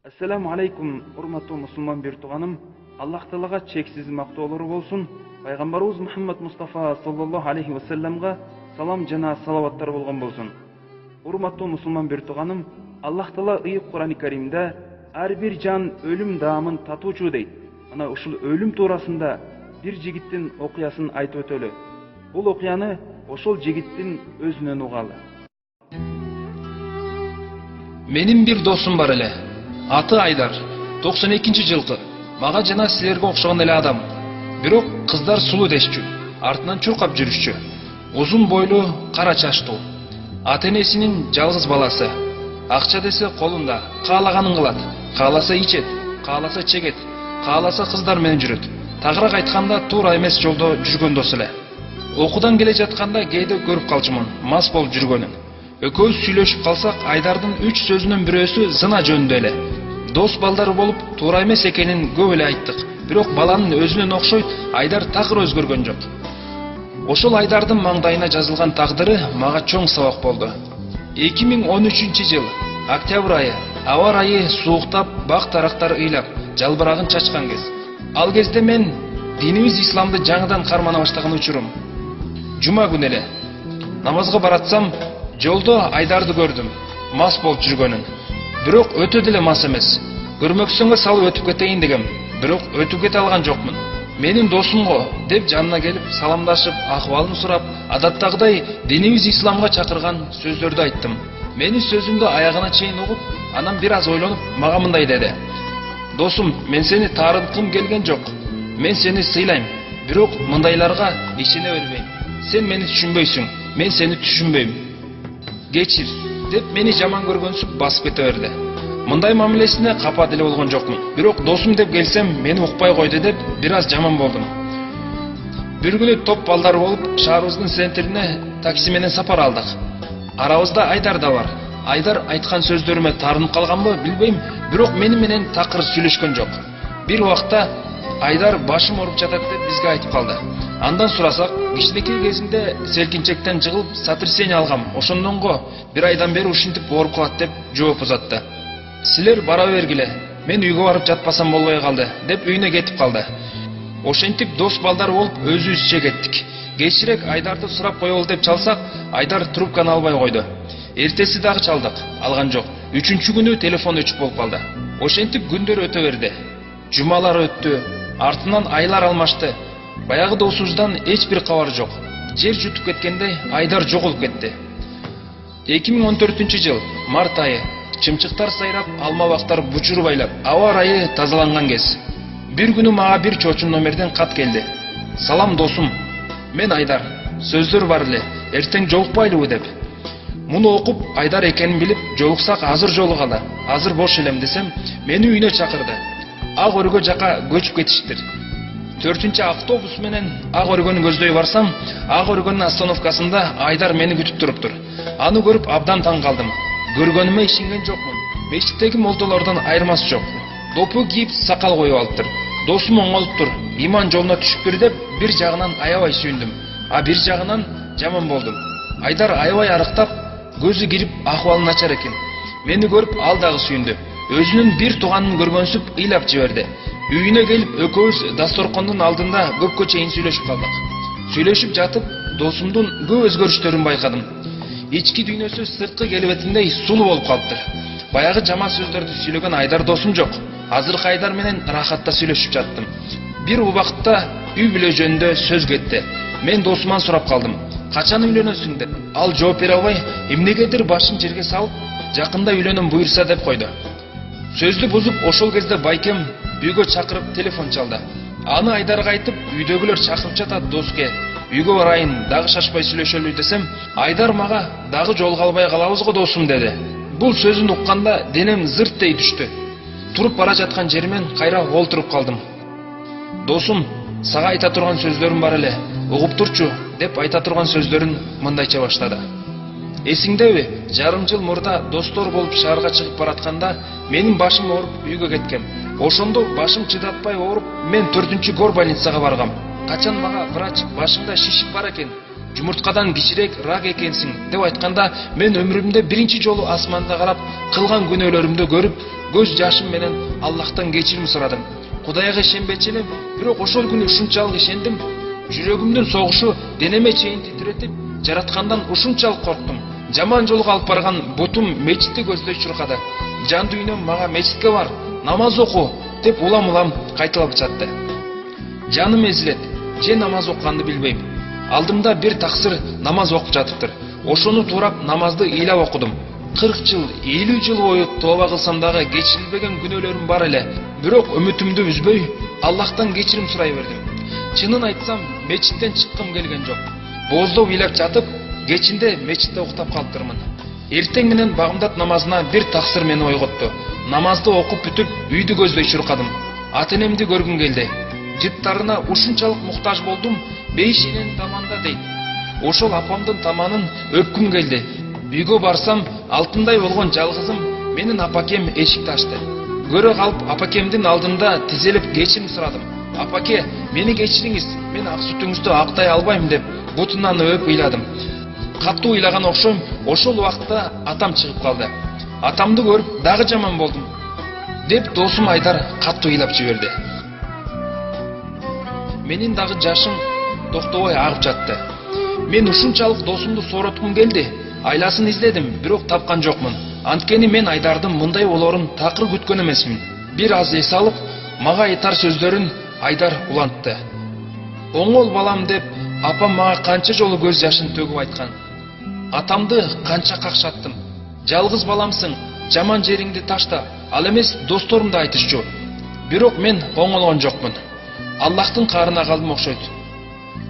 Assalamu алейкум, урматтуу мусулман бир тууганым. Аллах Таалага чексиз мактоолору болсун. Пайгамбарыбыз Мухаммад Мустафа саллаллаху алейхи ва салламга салам жана салаваттар болгон болсун. Урматтуу мусулман бир тууганым, Аллах Таала ыйык Кур'ан-ы Каримде ар бир жан өлүм даамын татуучу дейт. Ана ушул өлүм туурасында бир жигиттин окуясын айтып өтөлү. Бул окуяны ошол жигиттин өзүнөн угалы. Менин бир досум бар эле. Аты Айдар. 92-жылкы. Мага жана силерге окшогон эле адам. Бирок кыздар сулуу дешчү. Артынан чуркап жүрүшчү. Узун бойлуу, кара чачтуу. Ата-энесинин жалгыз баласы. Акча десе колунда, каалаганын кылат. Кааласа ичет, кааласа чегет, кааласа кыздар менен жүрөт. Тагыраак айтканда туура эмес жолдо жүргөн дос эле. Окуудан келе жатканда кээде көрүп калчумун, мас болуп жүргөнүн. Экөөбүз сүйлөшүп калсак, Айдардын 3 сөзүнөн бирөөсү зына жөнүндө эле. Дос балдары болуп туура эмес экенин көп эле айттык. Бирок баланын өзүнөн окшойт, Айдар такыр өзгөргөн жок. Ошол Айдардын маңдайына жазылган тагдыры мага чоң сабак болду. 2013-жыл октябрь айы, аба ырайы сууктап, бак тарактар ыйлап, жалбырагын чачкан кез. Ал кезде мен динибиз исламды жаңыдан кармана баштаган учурум. Жума күнү эле намазга баратсам, жолдо Айдарды көрдүм, мас болуп жүргөнүн. Бирок өтө деле мас эмес. Көрмөксөнгө салып өтүп кетейин дегем, бирок өтүп кете алган жокмун. Менин досум го деп жанына келип саламдашып, акыбалын сурап, адаттагыдай динибиз исламга чакырган сөздөрдү айттым. Менин сөзүмдү аягына чейин угуп, анан бир аз ойлонуп мага мындай деди: "Досум, мен сени таарынткым келген жок. Мен сени сыйлайм, бирок мындайларга ишене бербейм. Сен мени түшүнбөйсүң, мен сени түшүнбөйм. Кечир" деп мени жаман көргөнсүп басып кете берди. Мындай мамилесине капа деле болгон жокмун. Бирок досум деп келсем, мени укпай койду деп бир аз жаман болдум. Бир күнү топ балдар болуп, шаарыбыздын центрине такси менен сапар алдык. Арабызда Айдар да бар. Айдар айткан сөздөрүмө таарынып калганбы, билбейм, бирок мени менен такыр сүйлөшкөн жок. Бир убакта Айдар башым ооруп жатат деп бизге айтып калды. Андан сурасак, кичинекей кезинде селкинчектен жыгылып, сотрясение алгам. Ошондон го бир айдан бери ушинтип ооруп калат деп жооп узатты. Силер бара бергиле, мен үйгө барып жатпасам болбой калды деп үйүнө кетип калды. Ошентип дос балдар болуп өзүбүзчө кеттик. Кечирээк Айдарды сурап коелу деп чалсак, Айдар трубканы албай койду. Эртеси дагы чалдык, алган жок. 3-чү күнү телефон өчүп болуп калды. Ошентип күндөр өтө берди. Жумалар өттү, артынан айлар алмашты. Баягы досубуздан эч бир кабар жок. Жер жутуп кеткендей Айдар жоголуп кетти. 2014-жыл март айы, чымчыктар сайрап, алма бактар бучуруп айлап, аба ырайы тазаланган кез. Бир күнү мага бир чочун номерден кат келди. "Салам досум, мен Айдар. Сөздөр бар эле, эртең жолукпайлыбы" деп. Муну окуп, Айдар экенин билип, жолуксак азыр жолугалы. Азыр бош элем десем, мени үйүнө чакырды. Ак өргө жака көчүп кетиштир. 4-чү автобус менен Ак өргөнү көздөй барсам, Ак өргөнүн остановкасында Айдар мени күтүп туруптур. Аны көрүп абдан таң калдым. Көргөнүмө ишенген жокмун. Мечиттеги молдолордон айырмасы жок. Допу кийип, сакал коюп алыптыр. Досум оңолуптур. Иман жолуна түшүптүр деп бир жагынан аябай сүйүндүм, а бир жагынан жаман болдум. Айдар аябай арыктап, көзү кирип, акыбалы начар экен. Мени көрүп ал дагы сүйүндү. Өзүнүн бир тууганын көргөнсүп ыйлап жиберди. Үйүнө келип, экөөбүз дасторкондун алдында көпкө чейин сүйлөшүп калдык. Сүйлөшүп жатып, досумдун көп өзгөрүштөрүн байкадым. Ички дүйнөсү сырткы келбетиндей сулуу болуп калыптыр. Баягы жаман сөздөрдү сүйлөгөн Айдар досум жок. Азыркы Айдар менен рахатта сүйлөшүп жаттым. Бир убакытта үй бүлө жөнүндө сөз кетти. Мен досуман сурап калдым: "Качан үйлөнөсүң?" деп. Ал жооп бере албай, эмнегедир башын жерге салып, "Жакында үйлөнөм буйрса" деп койду. Сөздү бузуп, ошол кезде байкем үйгө чакырып телефон чалды. Аны Айдарга айтып, үйдөгүлөр чакырып жатат доске. Үйгө барайын, дагы шашпай сүйлөшөлү десем, Айдар мага "Дагы жолуга албай калабыз го досум" деди. Бул сөзүн укканда денем зырттей түштү. Туруп бара жаткан жеримен кайра олтуруп калдым. "Досум, сага айта турган сөздөрүм бар эле, угуп турчу" деп айта турган сөздөрүн мындайча баштады. "Эсиңдеби, жарым жыл мурда достор болуп шаарга чыгып баратканда, менин башым ооруп үйгө кеткем. Ошондо башым чыдатпай ооруп, мен 4-чү горбольницага баргам. Качан мага врач башыңда шишик бар экен, жумурткадан кичирээк рак экенсиң" деп айтканда, мен өмүрүмдө биринчи жолу асманда карап, кылган күнөөлөрүмдү көрүп, көз жашым менен Аллахтан кечирим сурадым. Кудайга ишенбечү элем, бирок ошол күнү ушунчалык ишендим. Жүрөгүмдүн согушу денеме чейин титиретип, жараткандан ушунчалык корктум. Жаман жолго алып барган бутум мечитти көздөй чуркады. Жан дүйнөм мага мечитке бар, намаз оку деп улам кайталап жатты. Жаным эзилет, же намаз окканды билбейм. Алдымда бир таксыр намаз окуп жатыптыр. Ошону туурап намазды ыйлап окудум. 40 жыл, 50 жыл бою тооба кылсам дагы кечирилбеген күнөөлөрүм бар эле. Бирок үмүтүмдү үзбөй, Аллахтан кечирим сурай бердим. Чынын айтсам, мечиттен чыккым келген жок. Бооздоп ыйлап жатып, кечинде мечитте уктап калыптырмын. Эртең менен багымдат намазына бир таксыр мени ойготту. Намазды окуп бүтүп, үйдү көздөй чуркадым. Ата-энемди көргүм келди. Жыттарына ушунчалык муктаж болдум, бейиш эненин таманда дейт. Ошол апамдын таманын өпкүм келди. Үйгө барсам, алтындай болгон жалгызым менин апакем эшикти ачты. Көрө калып, апакемдин алдында тизелип кечирим сурадым. Апаке, мени кечириңиз, мен ак сүтүңүздү актай албайм деп бутунан өп ыйладым. Катуу ыйлаган окшойм, ошол убакта атам чыгып калды. Атамды көрүп дагы жаман болдум деп досум Айдар катуу ыйлап жиберди. Менин дагы жашым токтобой агып жатты. Мен ушунчалык досумду сороткум келди. Айласын издедим, бирок тапкан жокмун. Анткени мен Айдардын мындай болорун такыр күткөн эмесмин. Бир аз эс алып, мага айтар сөздөрүн Айдар улантты. Оңол балам деп, апам мага канча жолу көз жашын төгүп айткан. Атамды канча какшаттым. Жалгыз баламсың, жаман жериңди ташта, ал эмес досторумду айтышчу. Бирок мен оңолгон жокмун. Аллахтын карына калдым окшойт.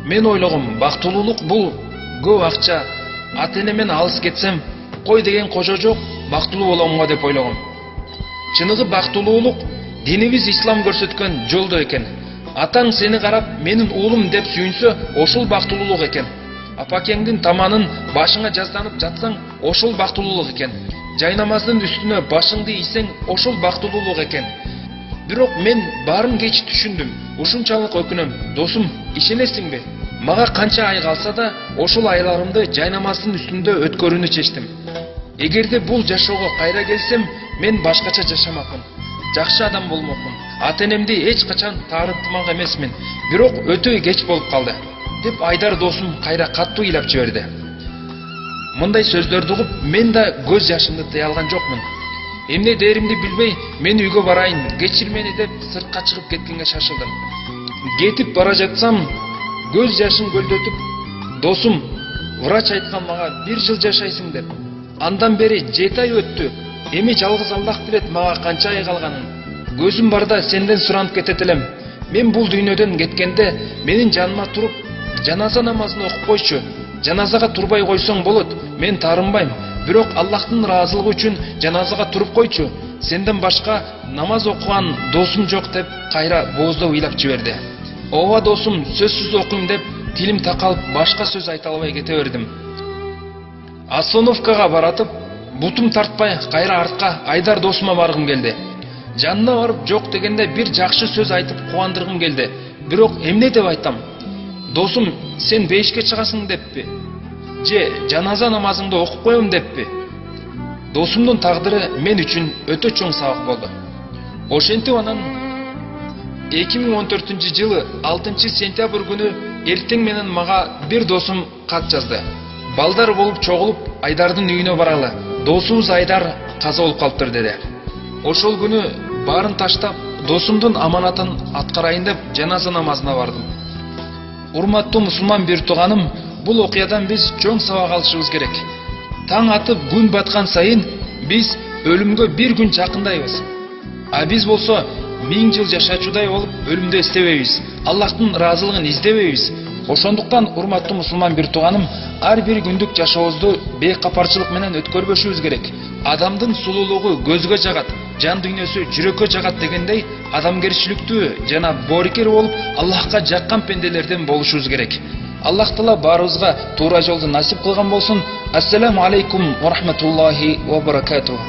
Мен ойлогом, бактылуулук бул көп акча, ата-энемен алыс кетсем, кой деген кожо жок, бактылуу болом го деп ойлогом. Чыныгы бактылуулук динибиз ислам көрсөткөн жолдо экен. Атаң сени карап, менин уулум деп сүйүнсө, ошол бактылуулук экен. Апакеңдин таманын башыңа жазданып жатсаң, ошол бактылуулук экен. Жайнамаздын үстүнө башыңды ийсең, ошол бактылуулук экен. Бирок мен баарын кеч түшүндүм. Ушунчалык өкүнөм. Досум, ишенесиңби? Мага канча ай калса да, ошол айларымды жайнамаздын үстүндө өткөрүүнү чечтим. Эгерде бул жашоого кайра келсем, мен башкача жашамакмын. Жакшы адам болмокмун. Ата-энемди эч качан таарынтмак эмесмин. Бирок өтө кеч болуп калды деп Айдар досум кайра катуу ыйлап жиберди. Мындай сөздөрдү угуп, мен да көз жашымды тыя алган жокмун. Эмне дээримди билбей, мен үйгө барайын, кечир мени деп сыртка чыгып кеткенге шашылдым. Кетип бара жатсам, көз жашын көлдөтүп, досум, врач айткан мага 1 жыл жашайсың деп. Андан бери 7 ай өттү. Эми жалгыз Аллах билет мага канча ай калганын. Көзүм барда сенден суранып кетет элем. Мен бул дүйнөдөн кеткенде менин жаныма туруп, жаназа намазын окуп койчу. Жаназага турбай койсоң болот. Мен таарынбайм. Бирок Аллахтын ыраазылыгы үчүн жаназага туруп койчу. Сенден башка намаз окуган досум жок деп кайра бооздоп ыйлап жиберди. Ооба досум, сөзсүз окуйм деп тилим такалып башка сөз айта албай кете бердим. Остановкага баратып, бутум тартпай кайра артка Айдар досума баргым келди. Жанына барып жок дегенде бир жакшы сөз айтып кубандыргым келди. Бирок эмне деп айтам? Досум, сен бейишке чыгасың деппи? Же жаназа намазыңды окуп коем деппи? Досумдун тагдыры мен үчүн өтө чоң сабак болду. Ошентип анан 2014 жылы 6 сентябрь күнү эртең менен мага бир досум кат жазды. Балдар болуп чогулуп Айдардын үйүнө баралы. Досубуз Айдар каза болуп калыптыр деди. Ошол күнү баарын таштап, досумдун аманатын аткарайын деп жаназа намазына бардым. Урматтуу мусулман бир тууганым, бул окуядан биз чоң сабак алышыбыз керек. Таң атып күн баткан сайын биз өлүмгө бир күн жакындайбыз. А биз болсо 1000 жыл жашачудай болуп өлүмдү эстебейбиз. Аллахтын ыраазылыгын издебейбиз. Ошондуктан урматтуу мусулман бир тууганым, ар бир күндүк жашообузду бейкапарчылык менен өткөрбөшүбүз керек. Адамдын сулуулугу көзгө жагат, жан дүйнөсү жүрөккө жагат дегендей, адамгерчиликтүү жана боорукер болуп Аллахка жаккан пенделерден болушубуз керек. Аллах Таала баарыбызга туура жолду насип кылган болсун. Ассаламу алейкум ва рахматуллахи ва баракатух.